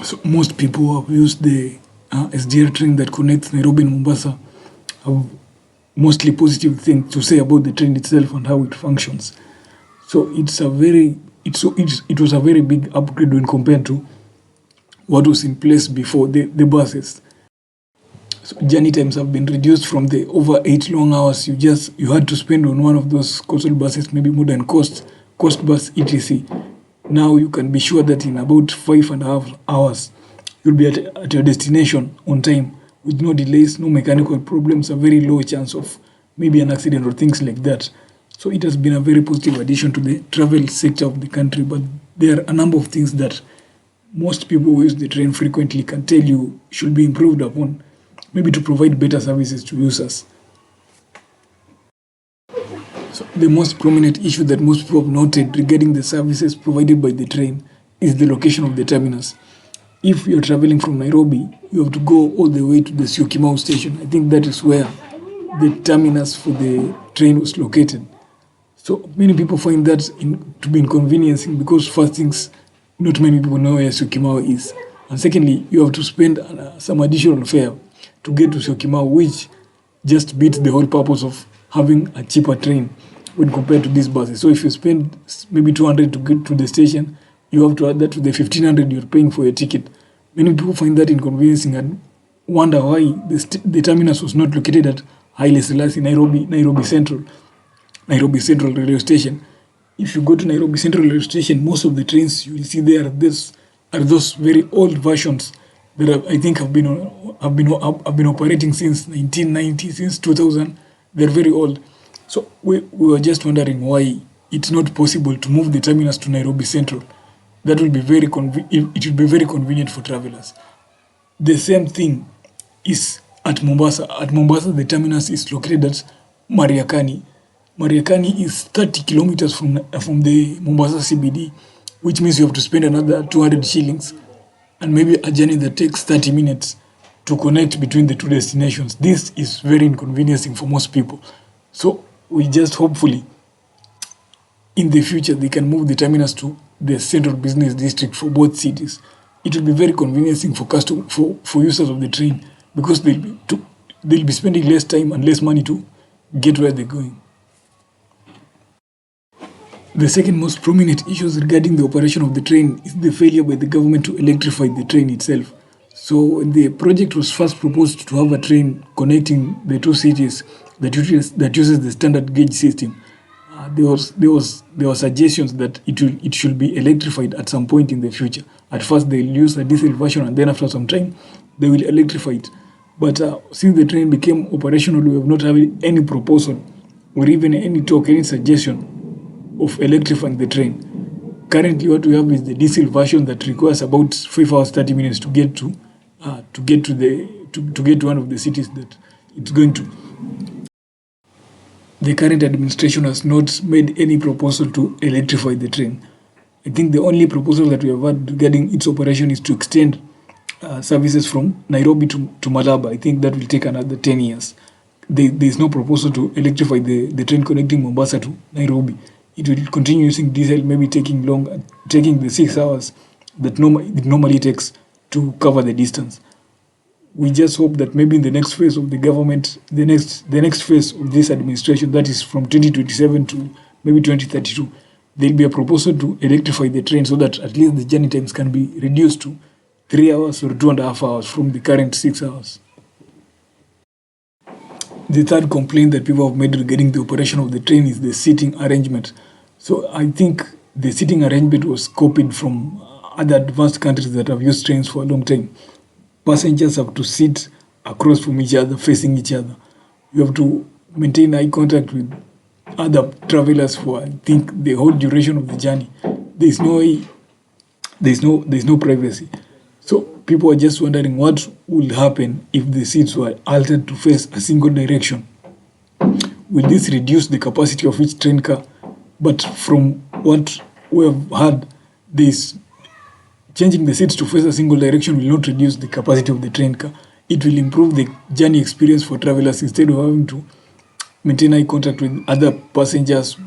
So most people who have used the SGR train that connects Nairobi and Mombasa have mostly positive things to say about the train itself and how it functions. So it was a very big upgrade when compared to what was in place before the buses. So journey times have been reduced from the over 8 long hours you had to spend on one of those coastal buses, maybe modern coast bus etc. Now you can be sure that in about 5.5 hours you'll be at your destination on time with no delays, no mechanical problems, a very low chance of maybe an accident or things like that. So it has been a very positive addition to the travel sector of the country, but there are a number of things that most people who use the train frequently can tell you should be improved upon, maybe to provide better services to users. So the most prominent issue that most people have noted regarding the services provided by the train is the location of the terminus. If you're traveling from Nairobi, you have to go all the way to the Syokimau station. I think that is where the terminus for the train was located. So many people find that to be inconveniencing because first things, not many people know where Syokimau is. And secondly, you have to spend some additional fare to get to Syokimau, which just beats the whole purpose of having a cheaper train when compared to these buses. So if you spend maybe 200 to get to the station, you have to add that to the 1500 you're paying for your ticket. Many people find that inconveniencing and wonder why the terminus was not located at Haile Selassie, Nairobi Central Railway Station. If you go to Nairobi Central Railway Station, most of the trains you will see there are those very old versions that I think have been operating since 1990, since 2000. They're very old. So we were just wondering why it's not possible to move the terminus to Nairobi Central. That will be it will be very convenient for travelers. The same thing is at Mombasa. At Mombasa, the terminus is located at Mariakani. Mariakani is 30 kilometers from the Mombasa CBD, which means you have to spend another 200 shillings and maybe a journey that takes 30 minutes to connect between the two destinations. This is very inconveniencing for most people. So we just hopefully in the future they can move the terminus to the central business district for both cities. It will be very conveniencing for users of the train because they'll be spending less time and less money to get where they're going. The second most prominent issues regarding the operation of the train is the failure by the government to electrify the train itself. So when the project was first proposed to have a train connecting the two cities that uses the standard gauge system, there were suggestions that it should be electrified at some point in the future. At first they'll use a diesel version and then after some time they will electrify it. But since the train became operational, we have not had any proposal or even any talk, any suggestion of electrifying the train. Currently what we have is the diesel version that requires about 5 hours 30 minutes to get to one of the cities that it's going to. The current administration has not made any proposal to electrify the train. I think the only proposal that we have had regarding its operation is to extend services from Nairobi to Malaba. I think that will take another 10 years. There is no proposal to electrify the train connecting Mombasa to Nairobi. It will continue using diesel, maybe taking the 6 hours that it normally takes to cover the distance. We just hope that maybe in the next phase of the government, the next phase of this administration, that is from 2027 to maybe 2032, there'll be a proposal to electrify the train so that at least the journey times can be reduced to 3 hours or 2.5 hours from the current 6 hours. The third complaint that people have made regarding the operation of the train is the seating arrangement. So I think the seating arrangement was copied from other advanced countries that have used trains for a long time. Passengers have to sit across from each other, facing each other. You have to maintain eye contact with other travelers for, I think, the whole duration of the journey. There's no privacy. So people are just wondering what will happen if the seats were altered to face a single direction. Will this reduce the capacity of each train car? But from what we have heard, changing the seats to face a single direction will not reduce the capacity of the train car. It will improve the journey experience for travelers instead of having to maintain eye contact with other passengers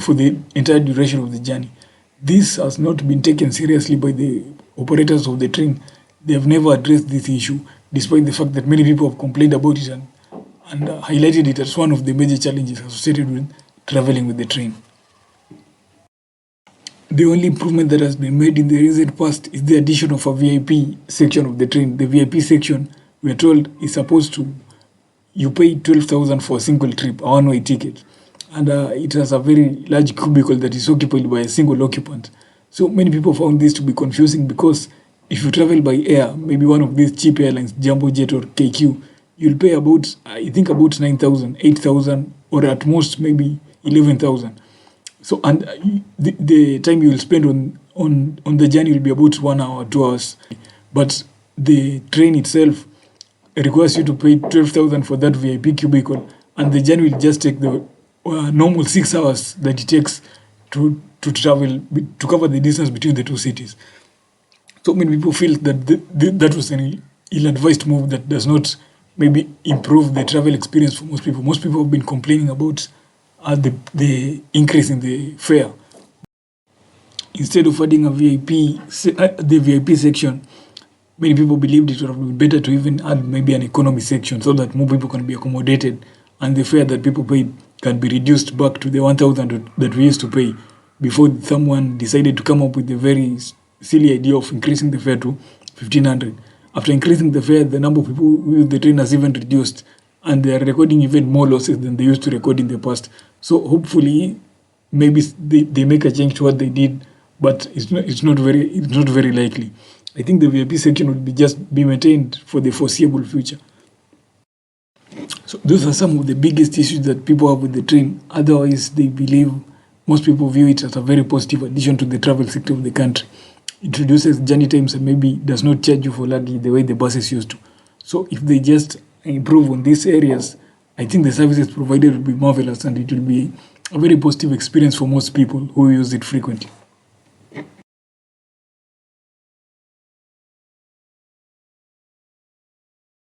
for the entire duration of the journey. This has not been taken seriously by the operators of the train. They have never addressed this issue, despite the fact that many people have complained about it and highlighted it as one of the major challenges associated with traveling with the train. The only improvement that has been made in the recent past is the addition of a VIP section of the train. The VIP section, we are told, is supposed to, you pay 12,000 for a single trip, a one-way ticket. And it has a very large cubicle that is occupied by a single occupant. So many people found this to be confusing because if you travel by air, maybe one of these cheap airlines, Jumbo Jet or KQ, you'll pay about, I think about 9,000, 8,000, or at most maybe 11,000. So, and the time you will spend on the journey will be about 1 hour, 2 hours. But the train itself requires you to pay 12,000 for that VIP cubicle, and the journey will just take the normal 6 hours that it takes to travel, to cover the distance between the two cities. So many people feel that that was an ill-advised move that does not maybe improve the travel experience for most people. Most people have been complaining about the increase in the fare. Instead of adding the VIP section, many people believed it would have been better to even add maybe an economy section so that more people can be accommodated and the fare that people paid can be reduced back to the 1,000 that we used to pay before someone decided to come up with the very silly idea of increasing the fare to 1,500. After increasing the fare, the number of people who use the train has even reduced, and they are recording even more losses than they used to record in the past. So hopefully, maybe they make a change to what they did, but it's not very likely. I think the VIP section will be maintained for the foreseeable future. So those are some of the biggest issues that people have with the train. Otherwise, most people view it as a very positive addition to the travel sector of the country. It reduces journey times and maybe does not charge you for luggage the way the buses used to. So if they just improve on these areas, I think the services provided will be marvelous and it will be a very positive experience for most people who use it frequently.